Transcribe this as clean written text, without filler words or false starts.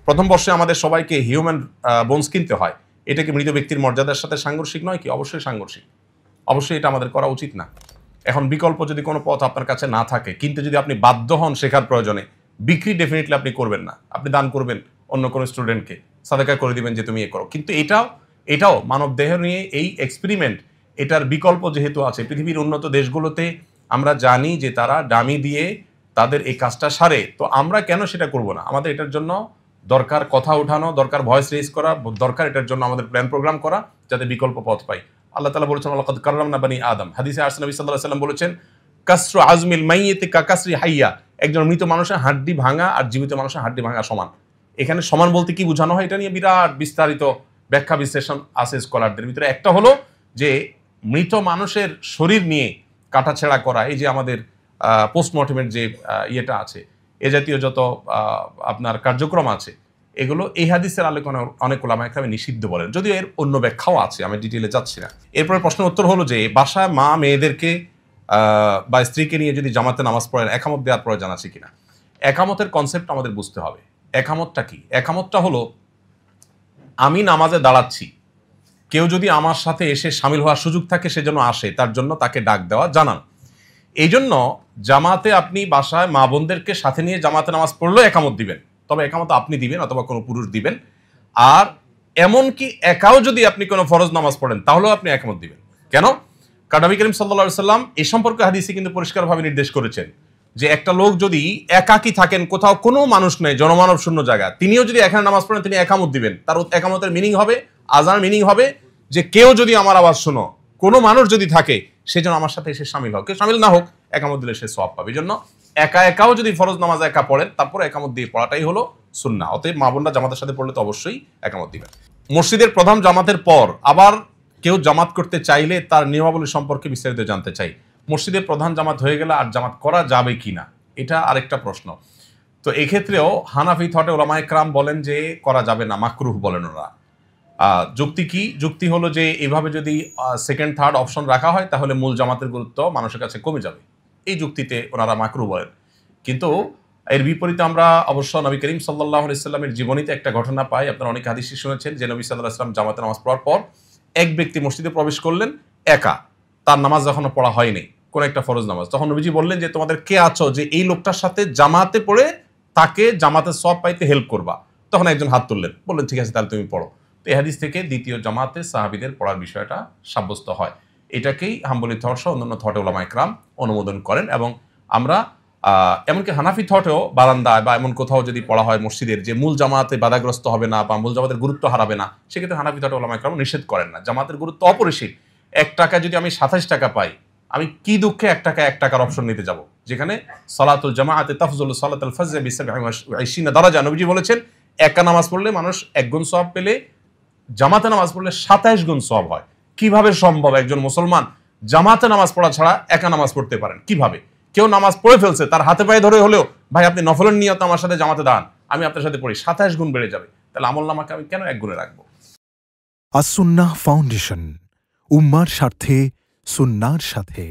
প্রথম বর্ষে আমাদের সবাইকে হিউম্যান বোনস কিনতে হয়, এটা কি মৃত ব্যক্তির মর্যাদার সাথে সাংঘর্ষিক নয় কি? অবশ্যই সাংঘর্ষিক, অবশ্যই এটা আমাদের করা উচিত না। এখন বিকল্প যদি কোনো পথ আপনার কাছে না থাকে, কিন্তু যদি আপনি বাধ্য হন শেখার প্রয়োজনে, বিক্রি ডেফিনেটলি আপনি করবেন না। আপনি দান করবেন অন্য কোনো স্টুডেন্টকে, সাদাকা করে দিবেন যে তুমি এ করো। কিন্তু এটাও মানব দেহ নিয়ে এই এক্সপেরিমেন্ট, এটার বিকল্প যেহেতু আছে, পৃথিবীর উন্নত দেশগুলোতে আমরা জানি যে তারা ডামি দিয়ে তাদের এই কাজটা সারে, তো আমরা কেন সেটা করব না? আমাদের এটার জন্য দরকার কথা উঠানো, দরকার ভয়েস রেজ করা, দরকার এটার জন্য আমাদের প্ল্যান প্রোগ্রাম করা, যাতে বিকল্প পথ পাই। আল্লাহ তাআলা বলেছেন লাকাদ কাররামনা বানি আদম। হাদিসে আসছে নবী সাল্লাল্লাহু আলাইহি ওয়াসাল্লাম বলেছেন কাসরু আজমিল মাইয়িতি কাকাসরি হাইয়া, একজন মৃত মানুষের হাড্ডি ভাঙা আর জীবিত মানুষের হাড্ডি ভাঙা সমান। এখানে সমান বলতে কি বোঝানো হয়, এটা নিয়ে বিরাট বিস্তারিত ব্যাখ্যা বিশ্লেষণ আছে স্কলারদের ভিতরে। একটা হলো যে মৃত মানুষের শরীর নিয়ে কাটাছেঁড়া করা, এই যে আমাদের পোস্টমর্টেমের যে ইয়েটা আছে, এ জাতীয় যত আপনার কার্যক্রম আছে, এগুলো এই হাদিসের আলোচনা অনেক ওলামা একরাম নিষিদ্ধ বলেন, যদিও এর অন্য ব্যাখ্যাও আছে, আমি ডিটেলে যাচ্ছি না। এরপরে প্রশ্নের উত্তর হলো যে বাসায় মা মেয়েদেরকে বা স্ত্রীকে নিয়ে যদি জামাতে নামাজ পড়েন, একামত দেওয়ার প্রয়োজন আছে কিনা? একামতের কনসেপ্ট আমাদের বুঝতে হবে। একামতটা কি? একামতটা হলো আমি নামাজে দাঁড়াচ্ছি, কেউ যদি আমার সাথে এসে সামিল হওয়ার সুযোগ থাকে সেজন্য আসে, তার জন্য তাকে ডাক দেওয়া, জানান। এই জন্য জামাতে আপনি বাসায় মা বোনদেরকে সাথে নিয়ে জামাতে নামাজ পড়লেও একামত দিবেন, তবে একামত আপনি দিবেন অথবা কোনো পুরুষ দিবেন। আর এমনকি একাও যদি আপনি কোনো ফরজ নামাজ পড়েন তাহলেও আপনি একামত দিবেন। কেন? কারণ নবী করিম সাল্লাল্লাহু আলাইহি সাল্লাম এই সম্পর্কে হাদিসে কিন্তু পরিষ্কারভাবে নির্দেশ করেছেন যে একটা লোক যদি একাকী থাকেন, কোথাও কোনো মানুষ নেই, জনমানব শূন্য জায়গা, তিনিও যদি এখানে নামাজ পড়েন তিনি একামত দিবেন। তার একামতের মিনিং হবে, আজান মিনিং হবে যে কেউ যদি আমার আওয়াজ শোনো, কোনো মানুষ যদি থাকে সে যেন আমার সাথে এসে সামিল হোক, কেউ সামিল না হোক, একামত দিলে সে সওয়াব পাবে। এই জন্য একাও যদি ফরজ নামাজ একা পড়েন, তারপর একামত দিয়ে পড়াটাই হলো সুন্নাহ। অতএব মা বোনরা জামাতের সাথে পড়লে তো অবশ্যই একামত দিবেন। মসজিদের প্রধান জামাতের পর আবার কেউ জামাত করতে চাইলে তার নিয়মাবলী সম্পর্কে বিস্তারিত জানতে চাই। মসজিদের প্রধান জামাত হয়ে গেলে আর জামাত করা যাবে কিনা, এটা আরেকটা প্রশ্ন। তো এক্ষেত্রেও হানাফি থটে ওলামায়ে কেরাম বলেন যে করা যাবে না, মাকরুহ বলেন ওরা। যুক্তি কি? যুক্তি হলো যে এভাবে যদি সেকেন্ড থার্ড অপশন রাখা হয় তাহলে মূল জামাতের গুরুত্ব মানুষের কাছে কমে যাবে, এই যুক্তিতে ওনারা মাকরুহ বলেন। কিন্তু এর বিপরীতে আমরা অবশ্য নবী করিম সাল্লাল্লাহু আলাইহি সাল্লামের জীবনীতে একটা ঘটনা পাই। আপনারা অনেক হাদিসে শুনেছেন যে নবী সাল্লাল্লাহু আলাইহি সাল্লাম জামাতে নামাজ পড়ার পর এক ব্যক্তি মসজিদে প্রবেশ করলেন একা, তার নামাজ এখনো পড়া হয়নি, কোন একটা ফরজ নামাজ। তখন নবীজি বললেন যে তোমাদের কে আছো যে এই লোকটার সাথে জামাতে পড়ে তাকে জামাতের সওয়াব পাইতে হেল্প করবা? তখন একজন হাত তুললেন, বললেন ঠিক আছে তাহলে তুমি পড়ো। তো এই হাদিস থেকে দ্বিতীয় জামাতে সাহাবীদের পড়ার বিষয়টা সাব্যস্ত হয়। এটাকেই হাম্বলি থট সহ অন্যান্য থটে ওলামায়ে কেরাম অনুমোদন করেন। এবং আমরা এমনকি হানাফি থটেও বারান্দায় বা এমন কোথাও যদি পড়া হয় মসজিদের, যে মূল জামাতে বাধাগ্রস্ত হবে না বা মূল জামাতের গুরুত্ব হারাবে না, সেক্ষেত্রে হানাফি থটে ওলামায়ে কেরাম নিষেধ করেন না। জামাতের গুরুত্ব অপরিসীম। 1 টাকা যদি আমি 27 টাকা পাই, আমি কি দুঃখে 1 টাকার অপশন নিতে যাব, যেখানে সালাতুল জামাআতে তাফজুলু সালাতুল ফজর বি 27 দারাজা। নবীজি বলেছেন একা নামাজ পড়লে মানুষ 1 গুণ সওয়াব পেলে জামাতে নামাজ পড়লে 27 গুণ সওয়াব হয়। কিভাবে সম্ভব একজন মুসলমান জামাতে নামাজ পড়া ছাড়া একা নামাজ পড়তে পারেন? কিভাবে? কেউ নামাজ পড়ে ফেলছে, তার হাতে পায়ে ধরে হলেও ভাই আপনি নফলের নিয়ত আমার সাথে জামাতে দাঁড়ান, আমি আপনার সাথে পড়ি, 27 গুণ বেড়ে যাবে। তাহলে আমলনামাকে আমি কেন 1 গুণে রাখবো? আস-সুন্নাহ ফাউন্ডেশন, উম্মার স্বার্থে সুন্নাহর সাথে।